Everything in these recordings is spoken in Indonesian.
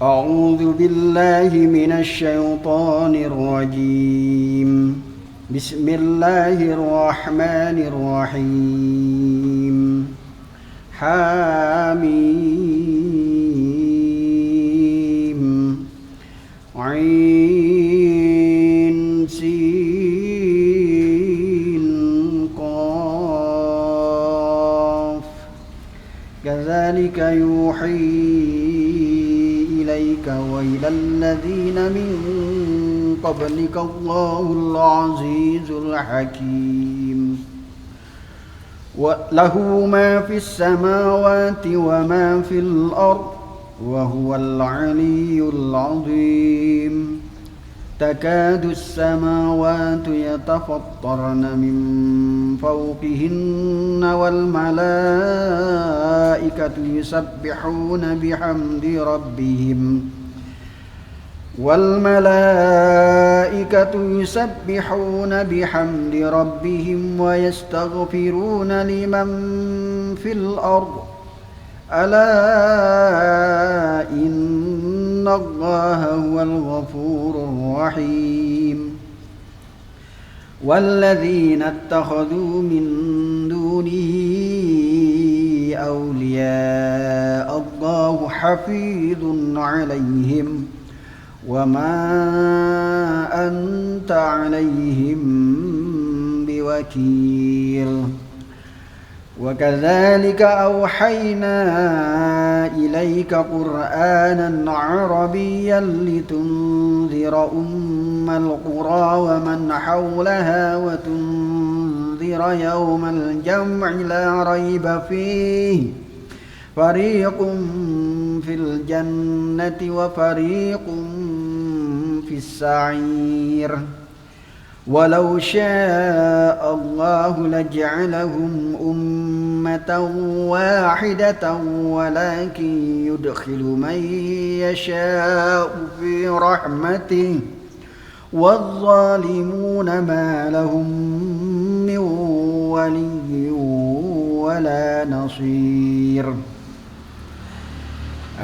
أعوذ بالله من الشيطان الرجيم. بسم الله الرحمن الرحيم. حميم عين سين قاف كذلك يوحي إليك وإلى الذين من قبلك الله العزيز الحكيم. وله ما في السماوات وما في الأرض وهو العلي العظيم. تكاد السماوات يتفطرن من فوقهن والملائكة يسبحون بحمد ربهم ويستغفرون لمن في الأرض ألا إن الله هو الغفور الرحيم. والذين اتخذوا من دونه أولياء الله حفيظ عليهم وما أنت عليهم بوكيل. وكذلك أوحينا إليك قرآنا عربيا لتنذر أم القرى ومن حولها وتنذر يوم الجمع لا ريب فيه فريق في الجنة وفريق في السعير. ولو شاء الله لجعلهم أمة واحدة ولكن يدخل من يشاء في رحمته والظالمون ما لهم من ولي ولا نصير.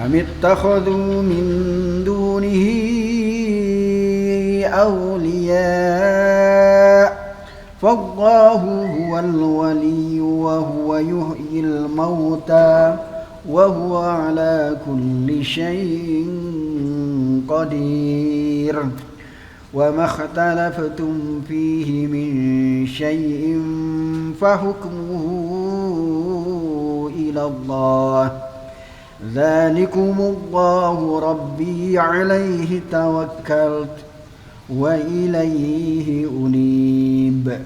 أم اتخذوا من دونه أولياء فالله هو الولي وهو يحيي الموتى وهو على كل شيء قدير. وما اختلفتم فيه من شيء فحكمه إلى الله ذلكم الله ربي عليه توكلت وإليه أنيب.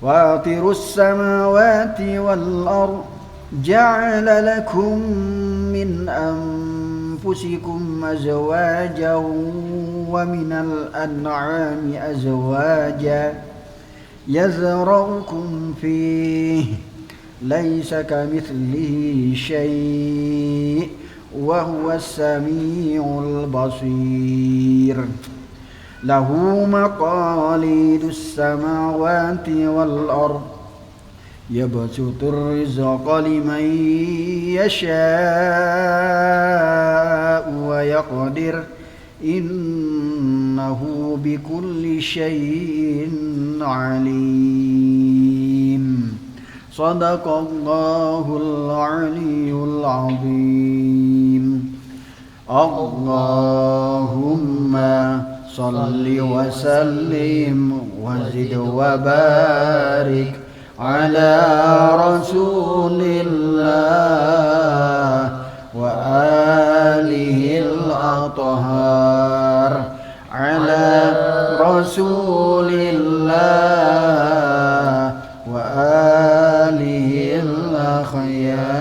فاطر السماوات والأرض جعل لكم من أنفسكم أزواجا ومن الأنعام أزواجا يزرعكم فيه ليس كمثله شيء وهو السميع البصير. له مقاليد السماوات والأرض يبسط الرزق لمن يشاء ويقدر إنه بكل شيء عليم. صدق الله العلي العظيم. اللهم صل وسلم وزد وبارك على رسول الله وآله الأطهار على رسول الله وآله الأخيار.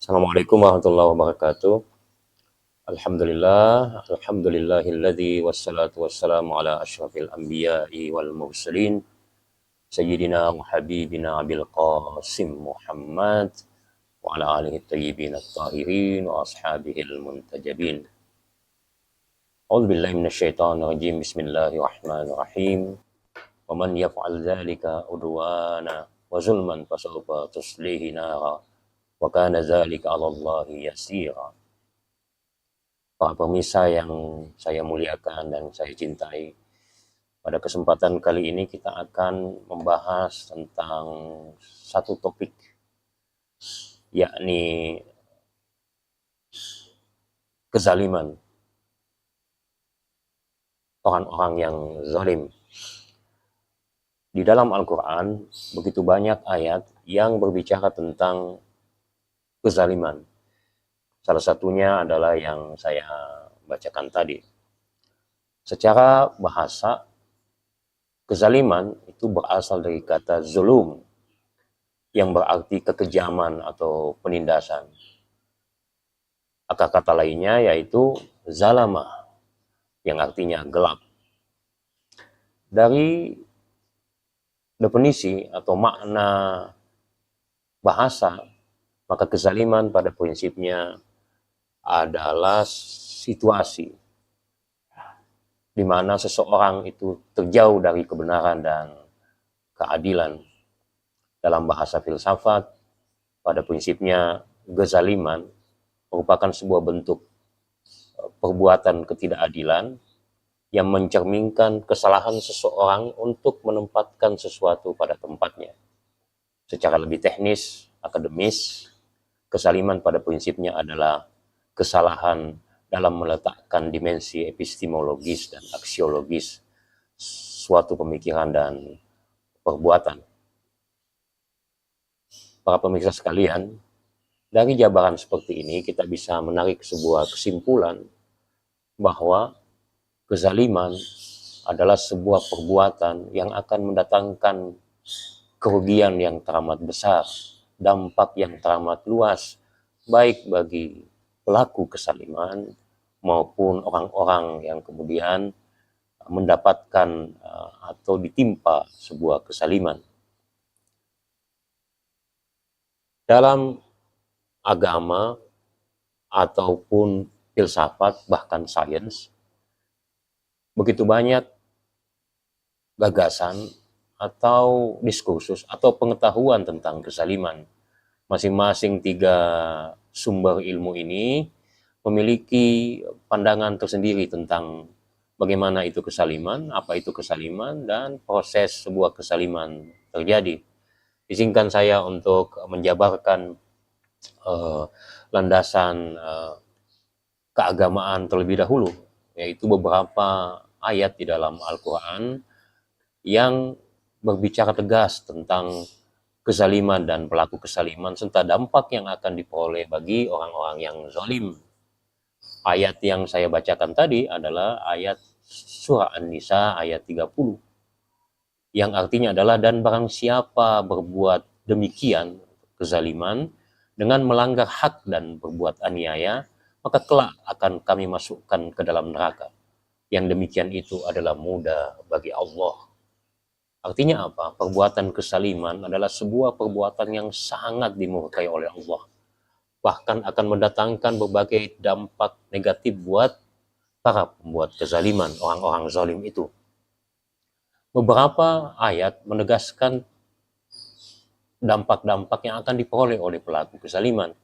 Assalamualaikum warahmatullahi wabarakatuh. Alhamdulillahilladzi wassalatu wassalamu ala asyrafil anbiya'i wal mursalin sayyidina wa habibina Abil Qasim Muhammad wa ala alihi thayyibin at-tahirin wa ashabihil muntajabin. A'udzu billahi minasyaitonir rajim. Bismillahirrahmanirrahim. Wa man yaf'al dzalika udwana wa zulman fasawfa tuslihi nara wa kana dzalika 'ala Allahi yasira. Para pemirsa yang saya muliakan dan saya cintai, pada kesempatan kali ini kita akan membahas tentang satu topik, yakni kezaliman orang-orang yang zalim. Di dalam Al-Quran begitu banyak ayat yang berbicara tentang kezaliman. Salah satunya adalah yang saya bacakan tadi. Secara bahasa, kezaliman itu berasal dari kata zulum, yang berarti kekejaman atau penindasan. Akar kata lainnya yaitu zalama, yang artinya gelap. Dari definisi atau makna bahasa, maka kezaliman pada prinsipnya adalah situasi di mana seseorang itu terjauh dari kebenaran dan keadilan. Dalam bahasa filsafat, pada prinsipnya kezaliman merupakan sebuah bentuk perbuatan ketidakadilan yang mencerminkan kesalahan seseorang untuk menempatkan sesuatu pada tempatnya. Secara lebih teknis, akademis, kezaliman pada prinsipnya adalah kesalahan dalam meletakkan dimensi epistemologis dan aksiologis suatu pemikiran dan perbuatan. Para pemirsa sekalian, dari jabaran seperti ini kita bisa menarik sebuah kesimpulan bahwa kezaliman adalah sebuah perbuatan yang akan mendatangkan kerugian yang teramat besar, dampak yang teramat luas, baik bagi pelaku kezaliman maupun orang-orang yang kemudian mendapatkan atau ditimpa sebuah kezaliman. Dalam agama ataupun filsafat, bahkan sains, begitu banyak gagasan atau diskursus atau pengetahuan tentang kezaliman. Masing-masing tiga sumber ilmu ini memiliki pandangan tersendiri tentang bagaimana itu kezaliman, apa itu kezaliman, dan proses sebuah kezaliman terjadi. Izinkan saya untuk menjabarkan landasan keagamaan terlebih dahulu, yaitu beberapa ayat di dalam Al-Quran yang berbicara tegas tentang kezaliman dan pelaku kezaliman serta dampak yang akan diperoleh bagi orang-orang yang zalim. Ayat yang saya bacakan tadi adalah ayat surah An-Nisa ayat 30, yang artinya adalah, dan barang siapa berbuat demikian kezaliman dengan melanggar hak dan berbuat aniaya, maka kelak akan kami masukkan ke dalam neraka. Yang demikian itu adalah mudah bagi Allah. Artinya apa? Perbuatan kezaliman adalah sebuah perbuatan yang sangat dimurkai oleh Allah. Bahkan akan mendatangkan berbagai dampak negatif buat para pembuat kezaliman, orang-orang zalim itu. Beberapa ayat menegaskan dampak-dampak yang akan diperoleh oleh pelaku kezaliman,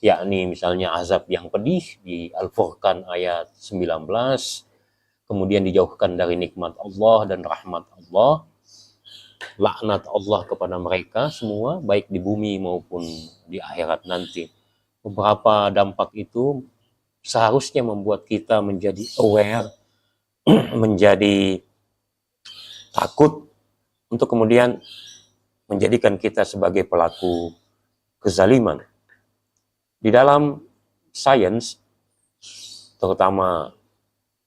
yakni misalnya azab yang pedih di Al-Furqan ayat 19, kemudian dijauhkan dari nikmat Allah dan rahmat Allah, laknat Allah kepada mereka semua, baik di bumi maupun di akhirat nanti. Beberapa dampak itu seharusnya membuat kita menjadi aware, menjadi takut, untuk kemudian menjadikan kita sebagai pelaku kezaliman. Di dalam sains, terutama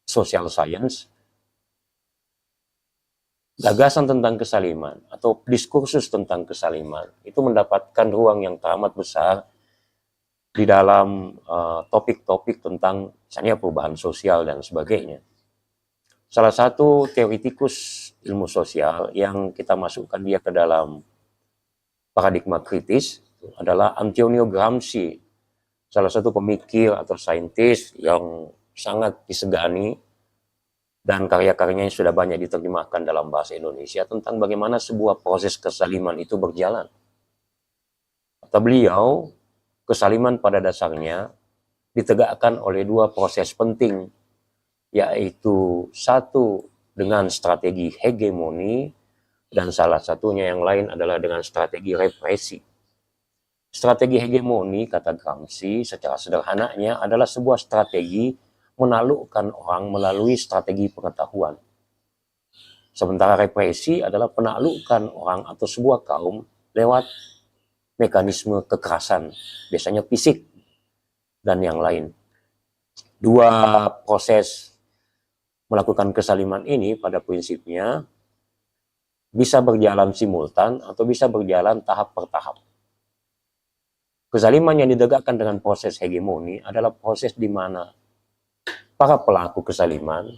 social science, gagasan tentang kezaliman atau diskursus tentang kezaliman itu mendapatkan ruang yang teramat besar di dalam topik-topik tentang misalnya perubahan sosial dan sebagainya. Salah satu teoritikus ilmu sosial yang kita masukkan dia ke dalam paradigma kritis adalah Antonio Gramsci, salah satu pemikir atau saintis yang sangat disegani dan karya-karyanya sudah banyak diterjemahkan dalam bahasa Indonesia tentang bagaimana sebuah proses kesaliman itu berjalan. Kata beliau, kesaliman pada dasarnya ditegakkan oleh dua proses penting, yaitu satu dengan strategi hegemoni dan salah satunya yang lain adalah dengan strategi represi. Strategi hegemoni, kata Gramsci, secara sederhananya adalah sebuah strategi menaklukkan orang melalui strategi pengetahuan. Sementara represi adalah penaklukan orang atau sebuah kaum lewat mekanisme kekerasan, biasanya fisik dan yang lain. Dua proses melakukan kesaliman ini pada prinsipnya bisa berjalan simultan atau bisa berjalan tahap per tahap. Kesaliman yang ditegakkan dengan proses hegemoni adalah proses di mana para pelaku kesaliman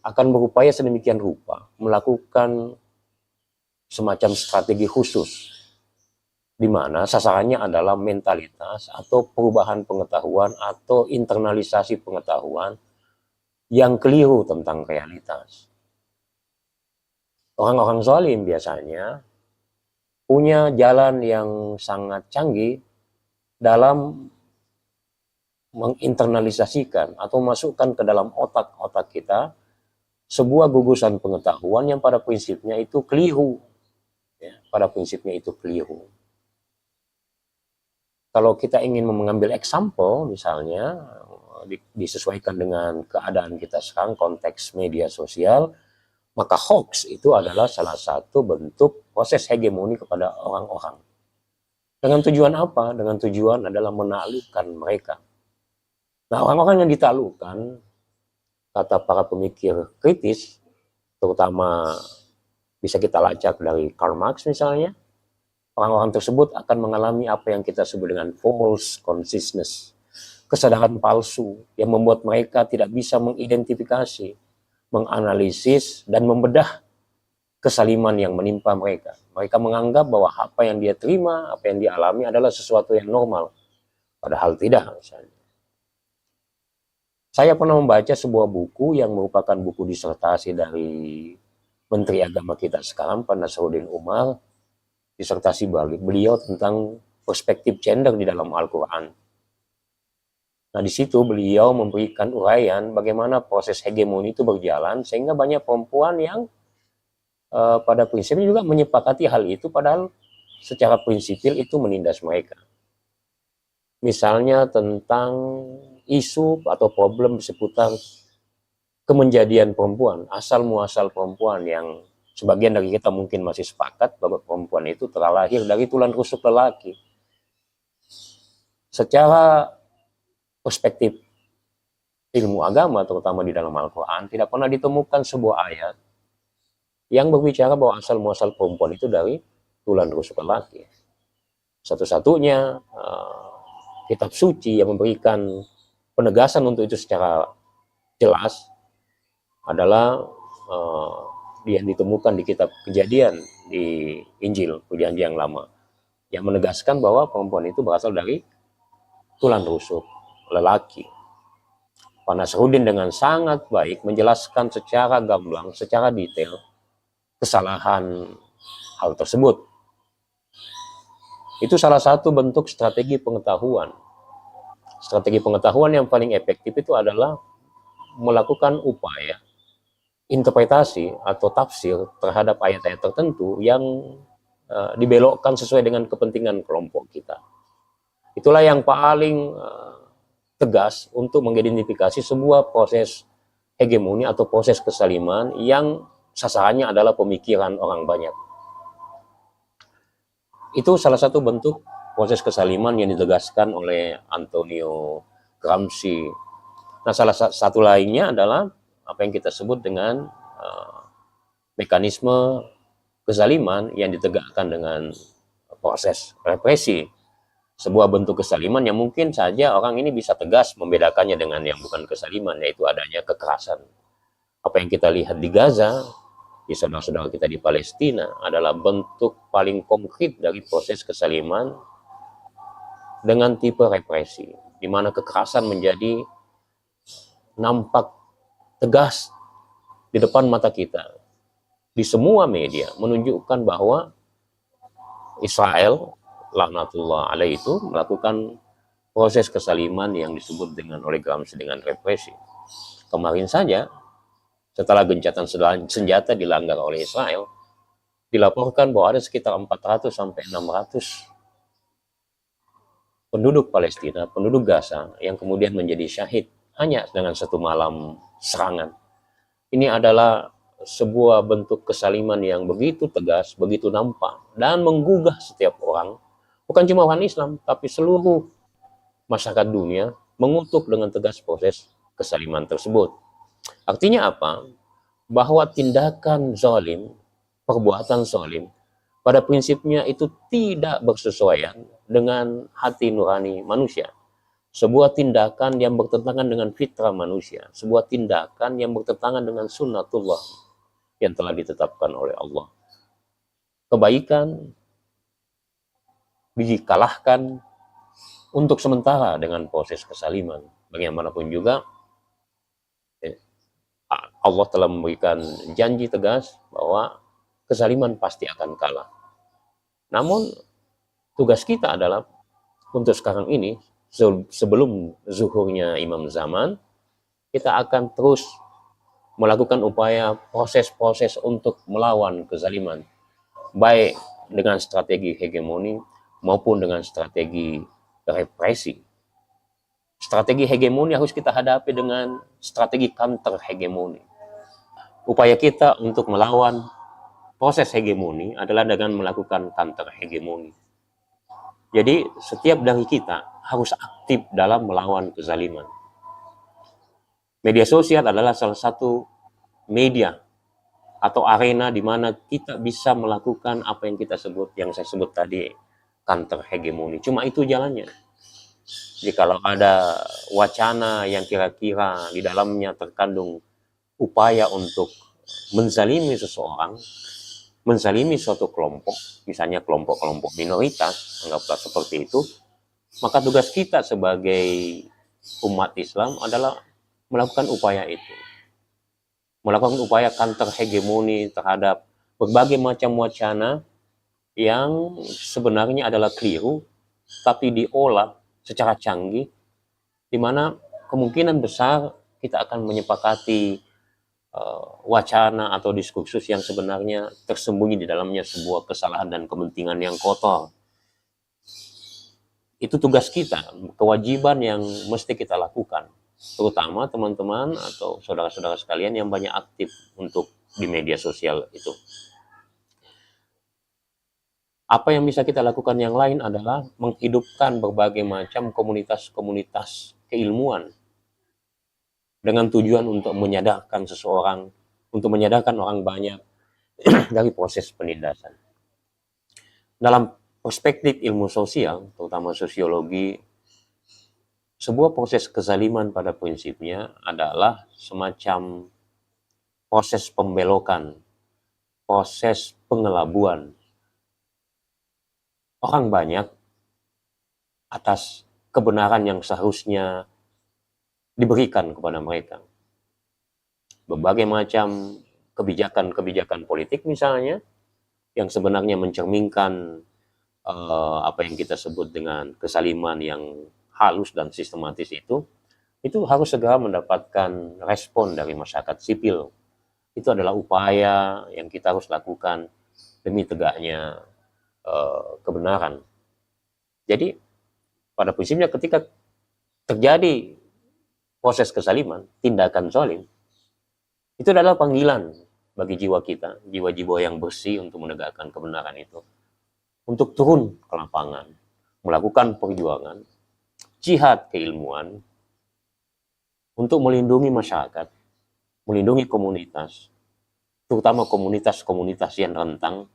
akan berupaya sedemikian rupa melakukan semacam strategi khusus di mana sasarannya adalah mentalitas atau perubahan pengetahuan atau internalisasi pengetahuan yang keliru tentang realitas. Orang-orang zalim biasanya punya jalan yang sangat canggih dalam menginternalisasikan atau masukkan ke dalam otak-otak kita sebuah gugusan pengetahuan yang pada prinsipnya itu keliru. Ya, pada prinsipnya itu keliru. Kalau kita ingin mengambil example, misalnya disesuaikan dengan keadaan kita sekarang, konteks media sosial, maka hoax itu adalah salah satu bentuk proses hegemoni kepada orang-orang. Dengan tujuan apa? Dengan tujuan adalah menaklukkan mereka. Nah, orang-orang yang ditaklukkan, kata para pemikir kritis, terutama bisa kita lacak dari Karl Marx misalnya, orang-orang tersebut akan mengalami apa yang kita sebut dengan false consciousness, kesadaran palsu yang membuat mereka tidak bisa mengidentifikasi, menganalisis, dan membedah kesaliman yang menimpa mereka. Mereka menganggap bahwa apa yang dia terima, apa yang dia alami adalah sesuatu yang normal. Padahal tidak, misalnya. Saya pernah membaca sebuah buku yang merupakan buku disertasi dari Menteri Agama kita sekarang, Pak Nasruddin Umar, disertasi beliau tentang perspektif gender di dalam Al-Quran. Nah, di situ beliau memberikan uraian bagaimana proses hegemoni itu berjalan sehingga banyak perempuan yang pada prinsipnya juga menyepakati hal itu, padahal secara prinsipil itu menindas mereka. Misalnya tentang isu atau problem seputar kemenjadian perempuan, asal muasal perempuan, yang sebagian dari kita mungkin masih sepakat bahwa perempuan itu telah lahir dari tulang rusuk lelaki. Secara perspektif ilmu agama, terutama di dalam Al-Quran, tidak pernah ditemukan sebuah ayat yang berbicara bahwa asal muasal perempuan itu dari tulang rusuk lelaki. Satu-satunya kitab suci yang memberikan penegasan untuk itu secara jelas adalah yang ditemukan di kitab Kejadian di Injil Perjanjian Lama, yang menegaskan bahwa perempuan itu berasal dari tulang rusuk lelaki. Pak Nasruddin dengan sangat baik menjelaskan secara gamblang, secara detail kesalahan hal tersebut. Itu salah satu bentuk strategi pengetahuan. Strategi pengetahuan yang paling efektif itu adalah melakukan upaya interpretasi atau tafsir terhadap ayat-ayat tertentu yang dibelokkan sesuai dengan kepentingan kelompok kita. Itulah yang paling tegas untuk mengidentifikasi sebuah proses hegemoni atau proses kesaliman yang sasarannya adalah pemikiran orang banyak. Itu salah satu bentuk proses kesaliman yang ditegaskan oleh Antonio Gramsci. Nah, salah satu lainnya adalah apa yang kita sebut dengan mekanisme kesaliman yang ditegakkan dengan proses represi. sebuah bentuk kezaliman yang mungkin saja orang ini bisa tegas membedakannya dengan yang bukan kezaliman, yaitu adanya kekerasan. Apa yang kita lihat di Gaza, di saudara-saudara kita di Palestina, adalah bentuk paling konkret dari proses kezaliman dengan tipe represi, di mana kekerasan menjadi nampak tegas di depan mata kita. Di semua media menunjukkan bahwa Israel, laknatullah alaih, itu melakukan proses kezaliman yang disebut dengan oleh Gramsci dengan represi. Kemarin saja, setelah gencatan senjata dilanggar oleh Israel, dilaporkan bahwa ada sekitar 400 sampai 600 penduduk Palestina, penduduk Gaza, yang kemudian menjadi syahid hanya dengan satu malam serangan. Ini adalah sebuah bentuk kezaliman yang begitu tegas, begitu nampak, dan menggugah setiap orang, bukan cuma orang Islam, tapi seluruh masyarakat dunia mengutuk dengan tegas proses kezaliman tersebut. Artinya apa? Bahwa tindakan zalim, perbuatan zalim, pada prinsipnya itu tidak bersesuaian dengan hati nurani manusia. Sebuah tindakan yang bertentangan dengan fitrah manusia, sebuah tindakan yang bertentangan dengan sunnatullah yang telah ditetapkan oleh Allah. Kebaikan dikalahkan untuk sementara dengan proses kezaliman. Bagaimanapun juga, Allah telah memberikan janji tegas bahwa kezaliman pasti akan kalah. Namun, tugas kita adalah untuk sekarang ini, sebelum zuhurnya Imam Zaman, kita akan terus melakukan upaya proses-proses untuk melawan kezaliman, baik dengan strategi hegemoni maupun dengan strategi represi. Strategi hegemoni harus kita hadapi dengan strategi counter hegemoni. Upaya kita untuk melawan proses hegemoni adalah dengan melakukan counter hegemoni. Jadi setiap dari kita harus aktif dalam melawan kezaliman. Media sosial adalah salah satu media atau arena di mana kita bisa melakukan apa yang kita sebut, yang saya sebut tadi, counter hegemoni. Cuma itu jalannya. Jadi kalau ada wacana yang kira-kira di dalamnya terkandung upaya untuk menzalimi seseorang, menzalimi suatu kelompok, misalnya kelompok-kelompok minoritas, anggaplah seperti itu, maka tugas kita sebagai umat Islam adalah melakukan upaya itu. Melakukan upaya counter hegemoni terhadap berbagai macam wacana yang sebenarnya adalah keliru, tapi diolah secara canggih, di mana kemungkinan besar kita akan menyepakati wacana atau diskursus yang sebenarnya tersembunyi di dalamnya sebuah kesalahan dan kepentingan yang kotor. Itu tugas kita, kewajiban yang mesti kita lakukan, terutama teman-teman atau saudara-saudara sekalian yang banyak aktif untuk di media sosial itu. Apa yang bisa kita lakukan yang lain adalah menghidupkan berbagai macam komunitas-komunitas keilmuan dengan tujuan untuk menyadarkan seseorang, untuk menyadarkan orang banyak dari proses penindasan. Dalam perspektif ilmu sosial, terutama sosiologi, sebuah proses kezaliman pada prinsipnya adalah semacam proses pembelokan, proses pengelabuan orang banyak atas kebenaran yang seharusnya diberikan kepada mereka. Berbagai macam kebijakan-kebijakan politik misalnya, yang sebenarnya mencerminkan apa yang kita sebut dengan kezaliman yang halus dan sistematis itu harus segera mendapatkan respon dari masyarakat sipil. Itu adalah upaya yang kita harus lakukan demi tegaknya kebenaran. Jadi pada prinsipnya ketika terjadi proses kezaliman, tindakan zalim, itu adalah panggilan bagi jiwa kita, jiwa-jiwa yang bersih untuk menegakkan kebenaran itu, untuk turun ke lapangan, melakukan perjuangan, jihad keilmuan, untuk melindungi masyarakat, melindungi komunitas, terutama komunitas-komunitas yang rentan,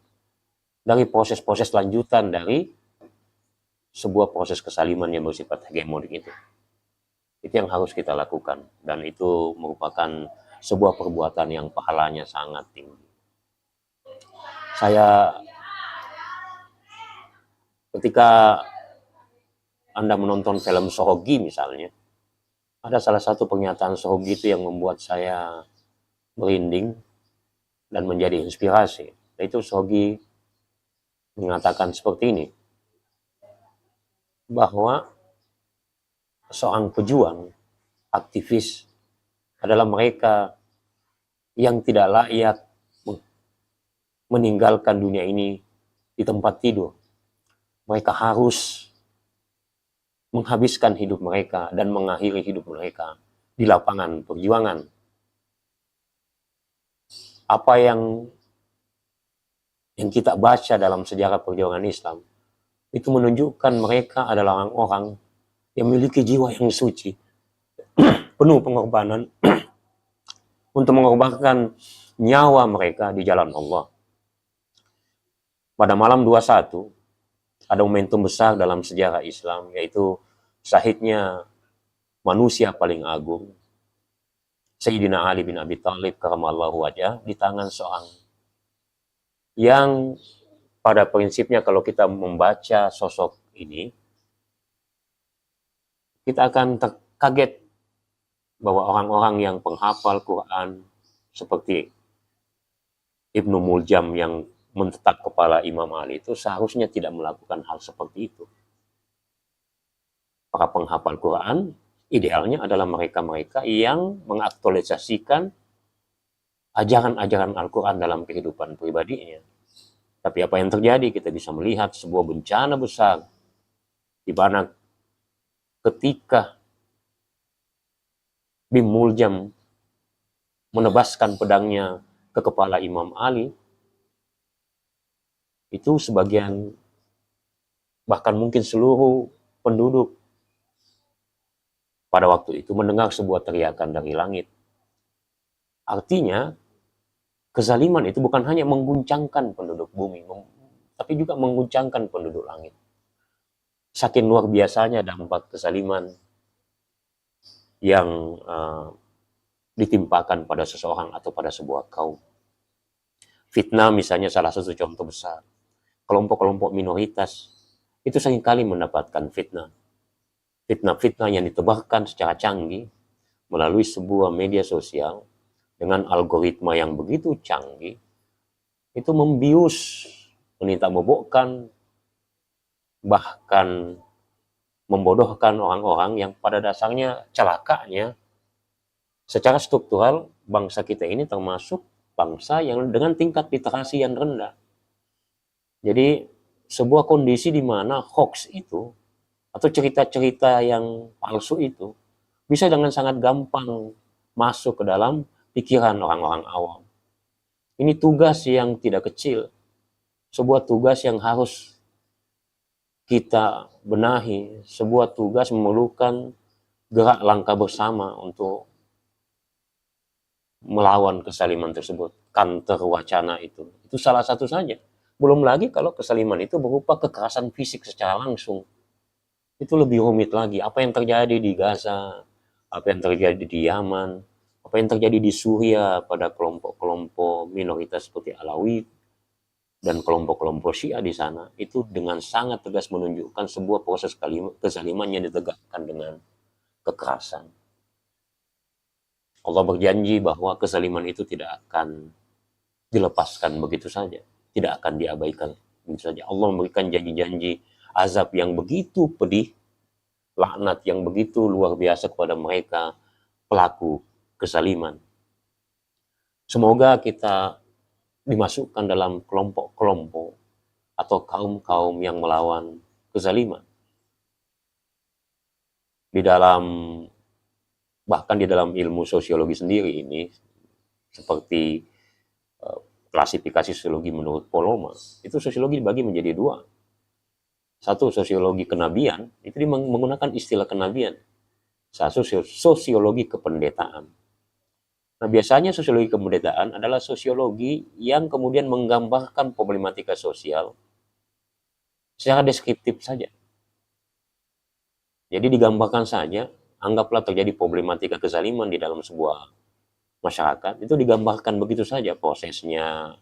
dari proses-proses lanjutan dari sebuah proses kesaliman yang bersifat hegemonik itu. Itu yang harus kita lakukan, dan itu merupakan sebuah perbuatan yang pahalanya sangat tinggi. Saya ketika Anda menonton film Sohogi misalnya, ada salah satu pernyataan Sohogi itu yang membuat saya merinding dan menjadi inspirasi. Yaitu Sohogi mengatakan seperti ini, bahwa seorang pejuang, aktivis adalah mereka yang tidak layak meninggalkan dunia ini di tempat tidur. Mereka harus menghabiskan hidup mereka dan mengakhiri hidup mereka di lapangan perjuangan. Apa yang kita baca dalam sejarah perjuangan Islam itu menunjukkan mereka adalah orang-orang yang memiliki jiwa yang suci, penuh pengorbanan untuk mengorbankan nyawa mereka di jalan Allah. Pada malam 21 ada momentum besar dalam sejarah Islam, yaitu syahidnya manusia paling agung, Sayyidina Ali bin Abi Thalib karamallahu wajhah, di tangan seorang yang pada prinsipnya kalau kita membaca sosok ini, kita akan kaget bahwa orang-orang yang penghafal Quran seperti Ibnu Muljam yang mentetak kepala Imam Ali itu seharusnya tidak melakukan hal seperti itu. Para penghafal Quran idealnya adalah mereka-mereka yang mengaktualisasikan ajaran-ajaran Al-Quran dalam kehidupan pribadinya. Tapi apa yang terjadi? Kita bisa melihat sebuah bencana besar di mana ketika Bim Muljam menebaskan pedangnya ke kepala Imam Ali, itu sebagian, bahkan mungkin seluruh penduduk pada waktu itu mendengar sebuah teriakan dari langit. Artinya, kezaliman itu bukan hanya mengguncangkan penduduk bumi, tapi juga mengguncangkan penduduk langit. Saking luar biasanya dampak kezaliman yang ditimpakan pada seseorang atau pada sebuah kaum. Fitnah misalnya salah satu contoh besar. Kelompok-kelompok minoritas itu seringkali mendapatkan fitnah. Fitnah-fitnah yang ditebarkan secara canggih melalui sebuah media sosial dengan algoritma yang begitu canggih, itu membius, menimbulkan, bahkan membodohkan orang-orang yang pada dasarnya celakanya secara struktural bangsa kita ini termasuk bangsa yang dengan tingkat literasi yang rendah. Jadi sebuah kondisi di mana hoax itu atau cerita-cerita yang palsu itu bisa dengan sangat gampang masuk ke dalam pikiran orang-orang awam. Ini tugas yang tidak kecil, sebuah tugas yang harus kita benahi, sebuah tugas memerlukan gerak langkah bersama untuk melawan kesaliman tersebut, counter wacana itu. Itu salah satu saja. Belum lagi kalau kesaliman itu berupa kekerasan fisik secara langsung. Itu lebih rumit lagi. Apa yang terjadi di Gaza, apa yang terjadi di Yaman, apa yang terjadi di Suriah pada kelompok-kelompok minoritas seperti Alawi dan kelompok-kelompok Syiah di sana, itu dengan sangat tegas menunjukkan sebuah proses kezaliman yang ditegakkan dengan kekerasan. Allah berjanji bahwa kezaliman itu tidak akan dilepaskan begitu saja, tidak akan diabaikan begitu saja. Allah memberikan janji-janji azab yang begitu pedih, laknat yang begitu luar biasa kepada mereka pelaku kezaliman. Semoga kita dimasukkan dalam kelompok-kelompok atau kaum-kaum yang melawan kezaliman. Bahkan di dalam ilmu sosiologi sendiri ini, seperti klasifikasi sosiologi menurut Poloma, itu sosiologi dibagi menjadi dua. Satu, sosiologi kenabian, itu menggunakan istilah kenabian. Satu, sosiologi kependetaan. Nah, biasanya sosiologi kependetaan adalah sosiologi yang kemudian menggambarkan problematika sosial secara deskriptif saja. Jadi digambarkan saja, anggaplah terjadi problematika kezaliman di dalam sebuah masyarakat, itu digambarkan begitu saja prosesnya,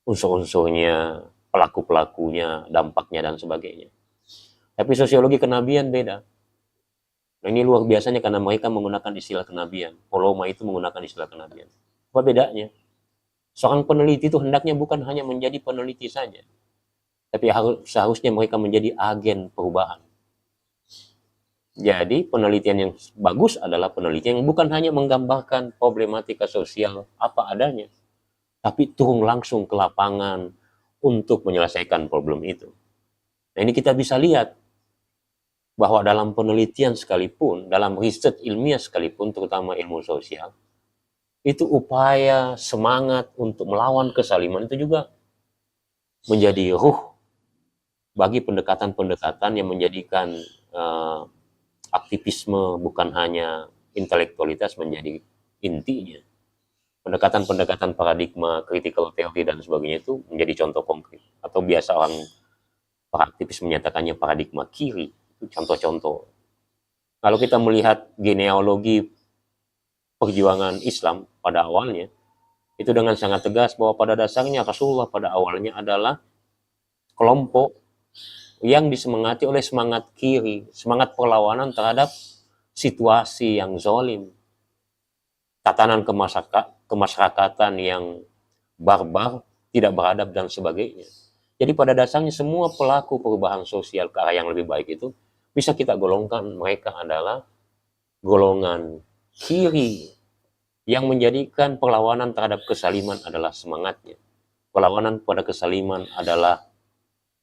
unsur-unsurnya, pelaku-pelakunya, dampaknya, dan sebagainya. Tapi sosiologi kenabian beda. Nah, ini luar biasanya karena mereka menggunakan istilah kenabian. Poloma itu menggunakan istilah kenabian. Apa bedanya? Seorang peneliti itu hendaknya bukan hanya menjadi peneliti saja, tapi seharusnya mereka menjadi agen perubahan. Jadi penelitian yang bagus adalah penelitian yang bukan hanya menggambarkan problematika sosial apa adanya, tapi turun langsung ke lapangan untuk menyelesaikan problem itu. Nah, ini kita bisa lihat bahwa dalam penelitian sekalipun, dalam riset ilmiah sekalipun, terutama ilmu sosial, itu upaya semangat untuk melawan kezaliman itu juga menjadi ruh bagi pendekatan-pendekatan yang menjadikan aktivisme bukan hanya intelektualitas menjadi intinya. Pendekatan-pendekatan paradigma, critical theory, dan sebagainya itu menjadi contoh konkret. Atau biasa orang para aktivis menyatakannya paradigma kiri. Itu contoh-contoh. Kalau kita melihat genealogi perjuangan Islam pada awalnya, itu dengan sangat tegas bahwa pada dasarnya Rasulullah pada awalnya adalah kelompok yang disemangati oleh semangat kiri, semangat perlawanan terhadap situasi yang zalim, tatanan kemasyarakatan yang barbar, tidak beradab, dan sebagainya. Jadi pada dasarnya semua pelaku perubahan sosial ke arah yang lebih baik itu bisa kita golongkan mereka adalah golongan kiri yang menjadikan perlawanan terhadap kezaliman adalah semangatnya. Perlawanan pada kezaliman adalah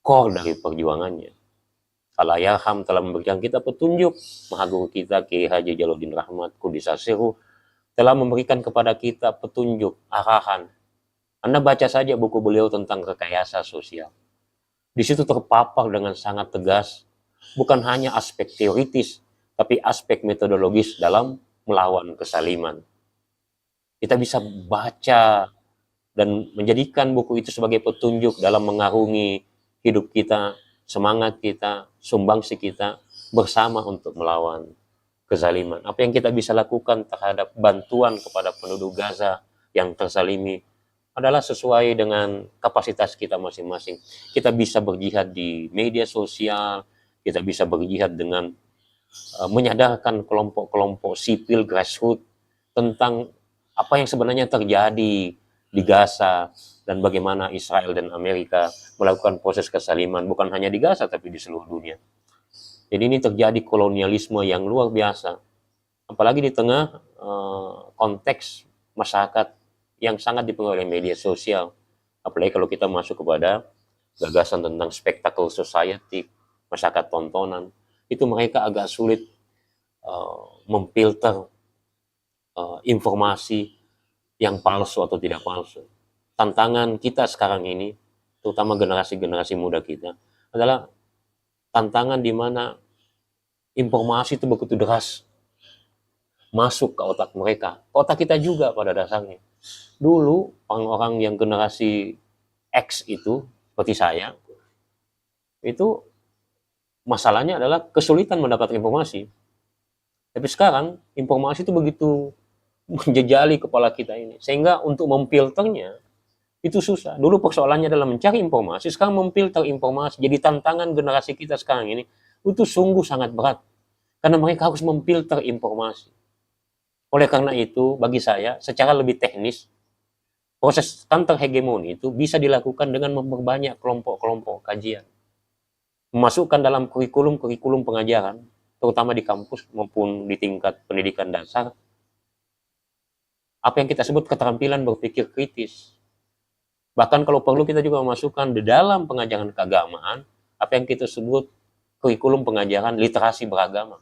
core dari perjuangannya. Al-Ayaham telah memberikan kita petunjuk, Maha Guru kita Kiai Haji Jalaluddin Rahmat Kudisasiru telah memberikan kepada kita petunjuk, arahan. Anda baca saja buku beliau tentang rekayasa sosial. Di situ terpapar dengan sangat tegas, bukan hanya aspek teoritis, tapi aspek metodologis dalam melawan kezaliman. Kita bisa baca dan menjadikan buku itu sebagai petunjuk dalam mengarungi hidup kita, semangat kita, sumbangsi kita bersama untuk melawan kezaliman. Apa yang kita bisa lakukan terhadap bantuan kepada penduduk Gaza yang terzalimi adalah sesuai dengan kapasitas kita masing-masing. Kita bisa berjihad di media sosial, kita bisa berjihad dengan menyadarkan kelompok-kelompok sipil grassroots tentang apa yang sebenarnya terjadi di Gaza dan bagaimana Israel dan Amerika melakukan proses kezaliman bukan hanya di Gaza tapi di seluruh dunia. Jadi ini terjadi kolonialisme yang luar biasa, apalagi di tengah konteks masyarakat yang sangat dipengaruhi oleh media sosial. Apalagi kalau kita masuk kepada gagasan tentang spectacle society, masyarakat tontonan, itu mereka agak sulit memfilter informasi yang palsu atau tidak palsu. Tantangan kita sekarang ini, terutama generasi-generasi muda kita, adalah tantangan di mana informasi itu begitu deras masuk ke otak mereka. Otak kita juga pada dasarnya. Dulu orang-orang yang generasi X itu, seperti saya, itu masalahnya adalah kesulitan mendapat informasi. Tapi sekarang informasi itu begitu menjejali kepala kita ini, sehingga untuk memfilternya itu susah. Dulu persoalannya adalah mencari informasi, sekarang memfilter informasi. Jadi tantangan generasi kita sekarang ini itu sungguh sangat berat, karena mereka harus memfilter informasi. Oleh karena itu, bagi saya, secara lebih teknis, proses counter hegemoni itu bisa dilakukan dengan memperbanyak kelompok-kelompok kajian. Memasukkan dalam kurikulum-kurikulum pengajaran, terutama di kampus maupun di tingkat pendidikan dasar, apa yang kita sebut keterampilan berpikir kritis. Bahkan kalau perlu kita juga memasukkan di dalam pengajaran keagamaan, apa yang kita sebut kurikulum pengajaran literasi beragama.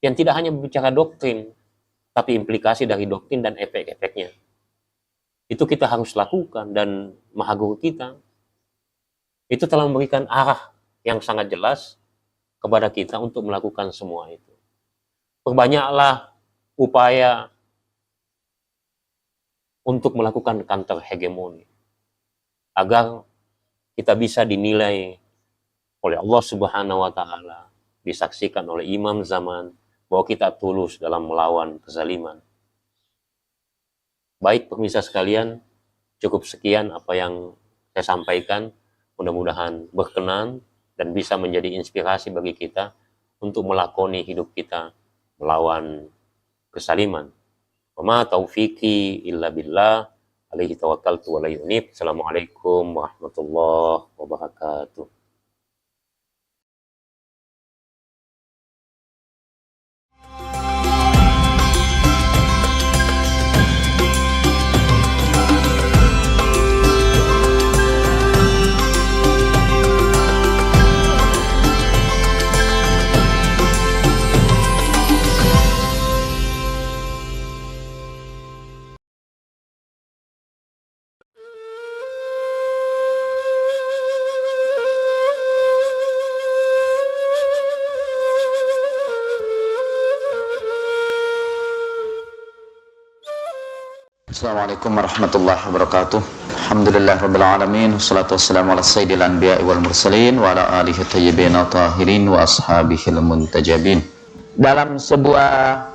Yang tidak hanya berbicara doktrin, tapi implikasi dari doktrin dan efek-efeknya. Itu kita harus lakukan, dan Maha Guru kita itu telah memberikan arah yang sangat jelas kepada kita untuk melakukan semua itu. Perbanyaklah upaya untuk melakukan counter hegemoni agar kita bisa dinilai oleh Allah Subhanahu wa taala disaksikan oleh imam zaman bahwa kita tulus dalam melawan kezaliman. Baik pemirsa sekalian, cukup sekian apa yang saya sampaikan. Mudah-mudahan berkenan dan bisa menjadi inspirasi bagi kita untuk melakoni hidup kita melawan kezaliman. Wa ma taufiqi illa billah, alaihi tawakkaltu wa la yunib. Assalamualaikum warahmatullahi wabarakatuh. Assalamualaikum warahmatullahi wabarakatuh. Alhamdulillah rabbil alamin, wassalatu wassalamu ala sayyidil anbiya'i wal mursalin wa ala alihi thayyibin tahirin wa ashabihil muntajabin. Dalam sebuah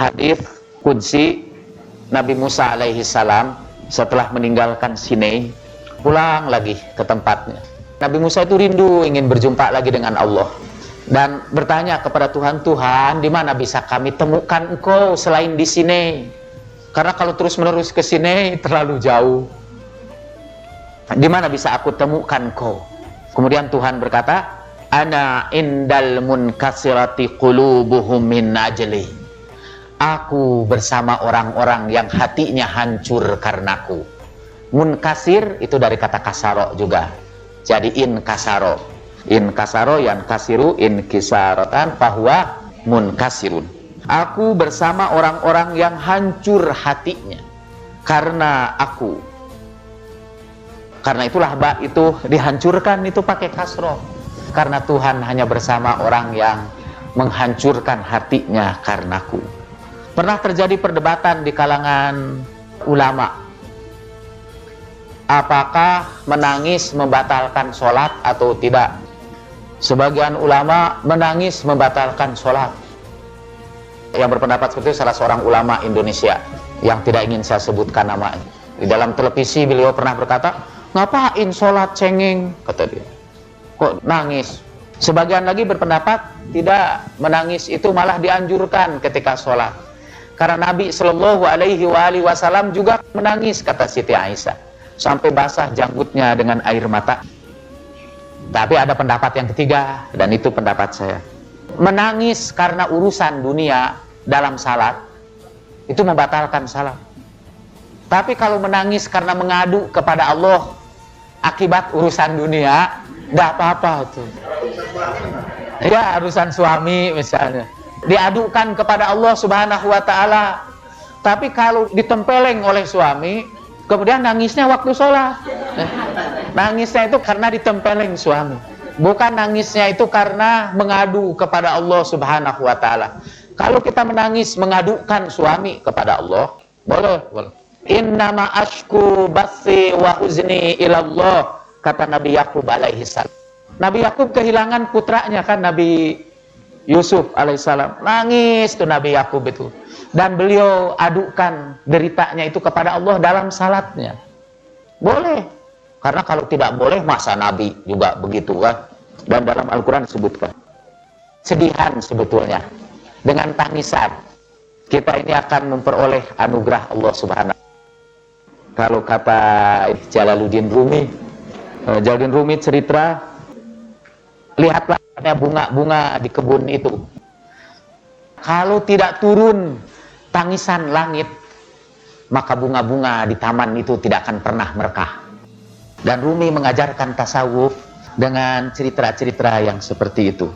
hadis qudsi, Nabi Musa alaihi salam setelah meninggalkan Sinai pulang lagi ke tempatnya. Nabi Musa itu rindu ingin berjumpa lagi dengan Allah dan bertanya kepada Tuhan, Tuhan, di mana bisa kami temukan Engkau selain di Sinai? Karena kalau terus-menerus ke sini terlalu jauh. Di mana bisa aku temukan kau? Kemudian Tuhan berkata, Ana indal munkasirati qulubuhum min ajli. Aku bersama orang-orang yang hatinya hancur karenaku. Munkasir itu dari kata kasaro juga. Jadi in kasaro. In kasaro yan kasiru in kisarotan bahwa munkasirun. Aku bersama orang-orang yang hancur hatinya karena aku. Karena itulah ba itu dihancurkan itu pakai kasroh. Karena Tuhan hanya bersama orang yang menghancurkan hatinya karenaku. Pernah terjadi perdebatan di kalangan ulama. Apakah menangis membatalkan sholat atau tidak? Sebagian ulama menangis membatalkan sholat. Yang berpendapat seperti itu salah seorang ulama Indonesia yang tidak ingin saya sebutkan namanya. Di dalam televisi beliau pernah berkata, ngapain sholat cengeng, kata dia, kok nangis. Sebagian lagi berpendapat tidak, menangis itu malah dianjurkan ketika sholat, karena Nabi Shallallahu Alaihi Wasallam juga menangis, kata Siti Aisyah, sampai basah janggutnya dengan air mata. Tapi ada pendapat yang ketiga, dan itu pendapat saya. Menangis karena urusan dunia dalam salat itu membatalkan salat. Tapi kalau menangis karena mengadu kepada Allah akibat urusan dunia, tidak apa-apa itu. Ya, urusan suami misalnya diadukan kepada Allah Subhanahu wa Ta'ala. Tapi kalau ditempeleng oleh suami, kemudian nangisnya waktu sholat, nangisnya itu karena ditempeleng suami, bukan nangisnya itu karena mengadu kepada Allah Subhanahu wa Ta'ala. Kalau kita menangis mengadukan suami kepada Allah, boleh. Innama ashku bathi wa huzni ilallah, kata Nabi Yakub alaihi salam. Nabi Yakub kehilangan putranya kan, Nabi Yusuf alaihissalam. Nangis tuh Nabi Yakub itu. Dan beliau adukan deritanya itu kepada Allah dalam salatnya. Boleh. Karena kalau tidak boleh, masa Nabi juga begitu kan. Dan dalam Al-Quran disebutkan. Sedihan sebetulnya. Dengan tangisan, kita ini akan memperoleh anugerah Allah Subhanahu. Kalau kata Jalaluddin Rumi, cerita, lihatlah bunga-bunga di kebun itu. Kalau tidak turun tangisan langit, maka bunga-bunga di taman itu tidak akan pernah merekah. Dan Rumi mengajarkan tasawuf dengan cerita-cerita yang seperti itu.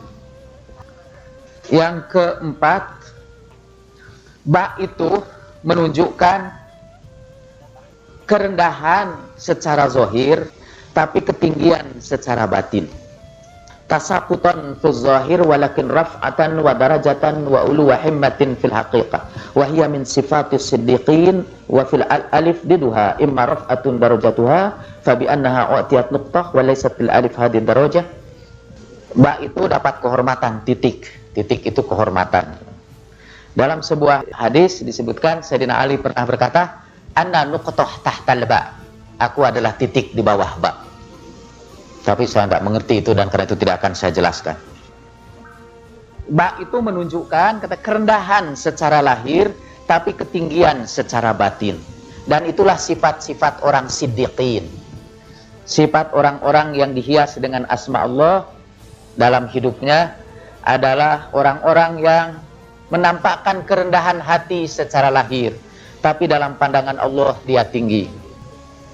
Yang keempat, ba itu menunjukkan kerendahan secara zahir, tapi ketinggian secara batin. Tasaqutan fi zahir walakin raf'atan wa darajatan wa ulu wa himmatin fil haqiqah. Wa hiya min sifatis siddiqin wa fil alif diduha imma raf'atun darajatuha fa bi annaha u'tiyat nuqtah wa laysat fil alif hadhihi darajah. Ba itu dapat kehormatan, titik. Titik itu kehormatan. Dalam sebuah hadis disebutkan Sayyidina Ali pernah berkata, "Anna nuqtah tahtal ba." Aku adalah titik di bawah ba. Tapi saya tidak mengerti itu dan karena itu tidak akan saya jelaskan. Ba itu menunjukkan kata kerendahan secara lahir tapi ketinggian secara batin. Dan itulah sifat-sifat orang siddiqin. Sifat orang-orang yang dihias dengan asma Allah dalam hidupnya adalah orang-orang yang menampakkan kerendahan hati secara lahir, tapi dalam pandangan Allah dia tinggi.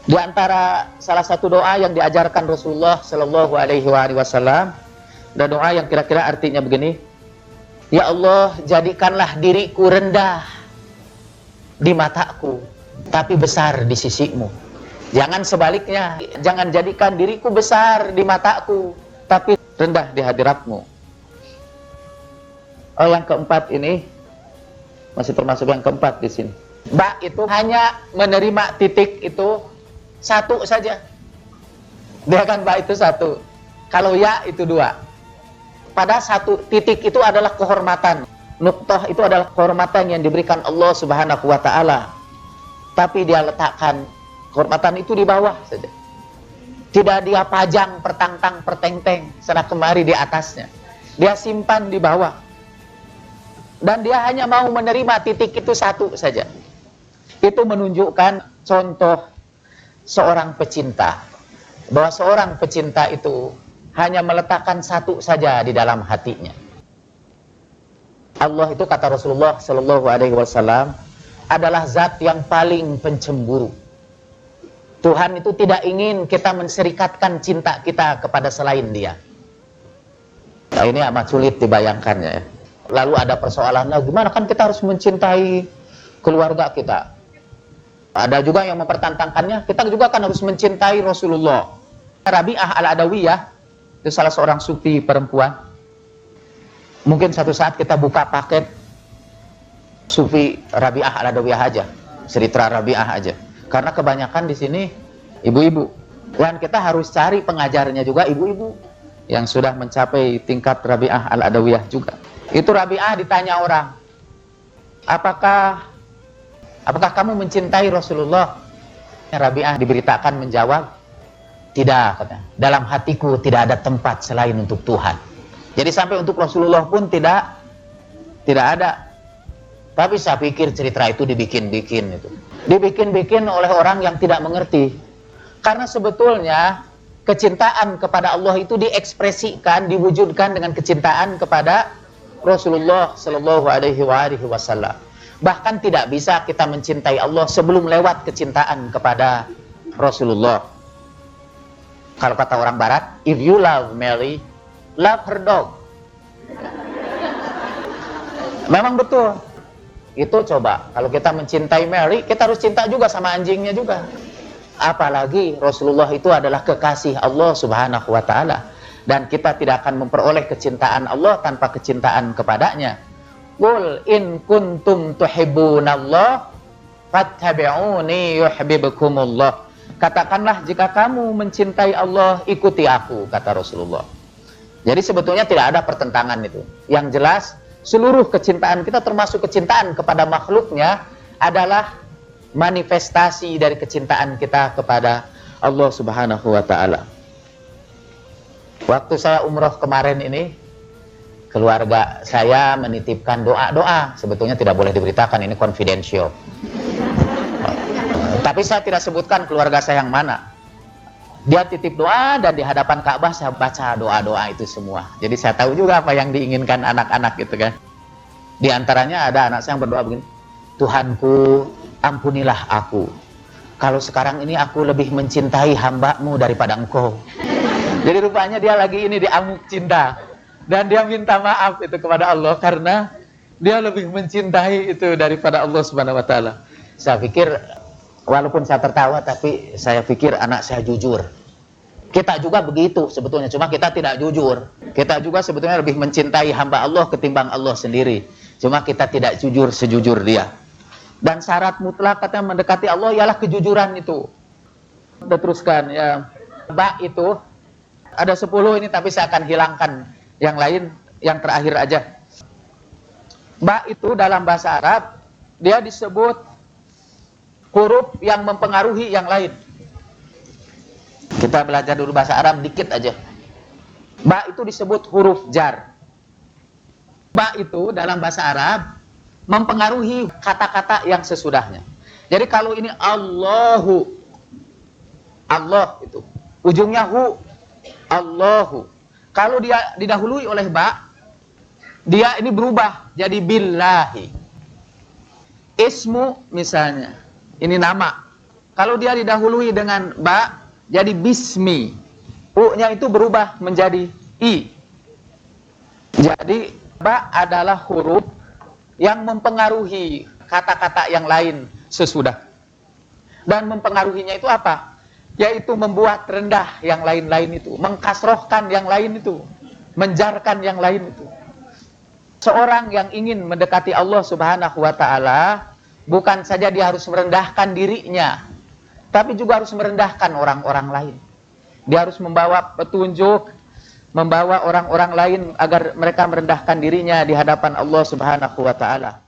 Di antara salah satu doa yang diajarkan Rasulullah Shallallahu Alaihi Wasallam, ada doa yang kira-kira artinya begini: Ya Allah, jadikanlah diriku rendah di mataku, tapi besar di sisimu. Jangan sebaliknya, jangan jadikan diriku besar di mataku, tapi rendah di hadiratmu. Oh, yang keempat ini masih termasuk yang keempat di sini. Ba itu hanya menerima titik itu satu saja. Dia kan ba itu satu. Kalau ya itu dua. Pada satu titik itu adalah kehormatan. Nuqtah itu adalah kehormatan yang diberikan Allah Subhanahu wa taala. Tapi dia letakkan kehormatan itu di bawah saja. Tidak dia pajang pertangtang pertengteng sana kemari di atasnya. Dia simpan di bawah. Dan dia hanya mau menerima titik itu satu saja. Itu menunjukkan contoh seorang pecinta. Bahwa seorang pecinta itu hanya meletakkan satu saja di dalam hatinya. Allah itu kata Rasulullah Shallallahu Alaihi Wasallam adalah zat yang paling pencemburu. Tuhan itu tidak ingin kita menserikatkan cinta kita kepada selain dia. Nah, ini amat sulit dibayangkannya ya. Lalu ada persoalan, nah gimana kan kita harus mencintai keluarga kita. Ada juga yang mempertentangkannya, kita juga kan harus mencintai Rasulullah. Rabi'ah al-Adawiyah, itu salah seorang sufi perempuan. Mungkin satu saat kita buka paket sufi Rabi'ah al-Adawiyah aja, Cerita Rabi'ah aja. Karena kebanyakan di sini ibu-ibu. Dan kita harus cari pengajarnya juga ibu-ibu yang sudah mencapai tingkat Rabi'ah al-Adawiyah juga. Itu Rabi'ah ditanya orang, apakah kamu mencintai Rasulullah? Rabi'ah diberitakan menjawab, tidak, katanya. Dalam hatiku tidak ada tempat selain untuk Tuhan. Jadi sampai untuk Rasulullah pun tidak ada. Tapi saya pikir cerita itu dibikin-bikin itu. Dibikin-bikin oleh orang yang tidak mengerti. Karena sebetulnya kecintaan kepada Allah itu diekspresikan, diwujudkan dengan kecintaan kepada Rasulullah Shallallahu Alaihi Wasallam. Bahkan tidak bisa kita mencintai Allah sebelum lewat kecintaan kepada Rasulullah. Kalau kata orang Barat, if you love Mary, love her dog. Memang betul. Itu coba, kalau kita mencintai Mary, kita harus cinta juga sama anjingnya juga. Apalagi Rasulullah itu adalah kekasih Allah Subhanahu wa taala. Dan kita tidak akan memperoleh kecintaan Allah tanpa kecintaan kepadanya. Qul in kuntum tuhibbunallah fattabi'uni yuhibbukumullah. Katakanlah jika kamu mencintai Allah, ikuti aku, kata Rasulullah. Jadi sebetulnya tidak ada pertentangan itu. Yang jelas seluruh kecintaan kita termasuk kecintaan kepada makhluknya adalah manifestasi dari kecintaan kita kepada Allah Subhanahu wa taala. Waktu saya umroh kemarin ini, keluarga saya menitipkan doa-doa. Sebetulnya tidak boleh diberitakan, ini confidential. Tapi saya tidak sebutkan keluarga saya yang mana. Dia titip doa dan di hadapan Ka'bah saya baca doa-doa itu semua. Jadi saya tahu juga apa yang diinginkan anak-anak gitu kan. Di antaranya ada anak saya yang berdoa begini, Tuhanku, ampunilah aku. Kalau sekarang ini aku lebih mencintai hamba-Mu daripada Engkau. Jadi rupanya dia lagi ini diamuk cinta. Dan dia minta maaf itu kepada Allah karena dia lebih mencintai itu daripada Allah Subhanahu wa taala. Saya pikir walaupun saya tertawa tapi saya pikir anak saya jujur. Kita juga begitu sebetulnya, cuma kita tidak jujur. Kita juga sebetulnya lebih mencintai hamba Allah ketimbang Allah sendiri. Cuma kita tidak jujur sejujur dia. Dan syarat mutlak katanya mendekati Allah ialah kejujuran itu. Kita teruskan ya. Ba itu Ada 10 ini, tapi saya akan hilangkan yang lain, yang terakhir aja. Ba itu dalam bahasa Arab, dia disebut huruf yang mempengaruhi yang lain. Kita belajar dulu bahasa Arab dikit aja. Ba itu disebut huruf jar. Ba itu dalam bahasa Arab mempengaruhi kata-kata yang sesudahnya. Jadi kalau ini Allahu, Allah itu ujungnya hu, Allahu. Kalau dia didahului oleh ba, dia ini berubah jadi billahi. Ismu misalnya, ini nama. Kalau dia didahului dengan ba, jadi bismi. U-nya itu berubah menjadi i. Jadi ba adalah huruf yang mempengaruhi kata-kata yang lain sesudah. Dan mempengaruhinya itu apa? Yaitu membuat rendah yang lain-lain itu, mengkasrohkan yang lain itu, menjarkan yang lain itu. Seorang yang ingin mendekati Allah Subhanahu wa ta'ala, bukan saja dia harus merendahkan dirinya, tapi juga harus merendahkan orang-orang lain. Dia harus membawa petunjuk, membawa orang-orang lain agar mereka merendahkan dirinya di hadapan Allah Subhanahu wa ta'ala.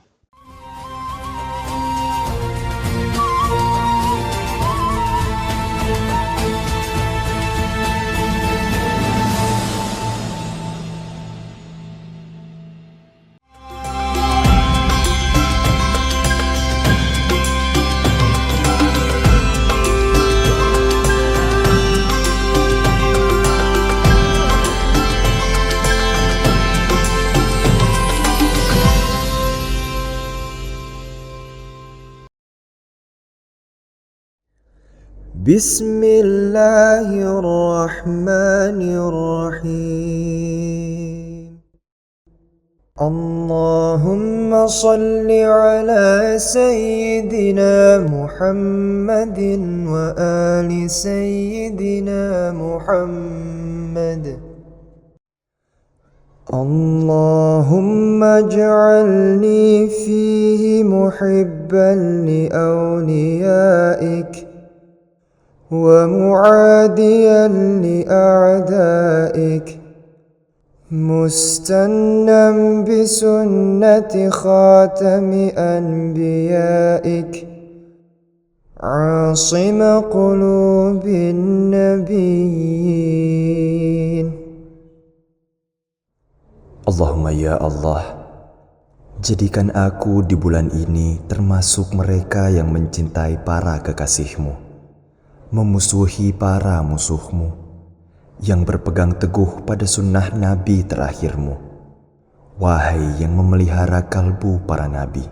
بسم الله الرحمن الرحيم اللهم صل على سيدنا محمد وآل سيدنا محمد اللهم اجعلني فيه محبا لأوليائك ومعاديا لأعدائك مستنا بسنة خاتم أنبيائك عاصم قلوب النبيين. Allahumma ya Allah, jadikan aku di bulan ini termasuk mereka yang mencintai para kekasih-Mu, memusuhi para musuh-Mu, yang berpegang teguh pada sunnah Nabi terakhir-Mu. Wahai yang memelihara kalbu para Nabi,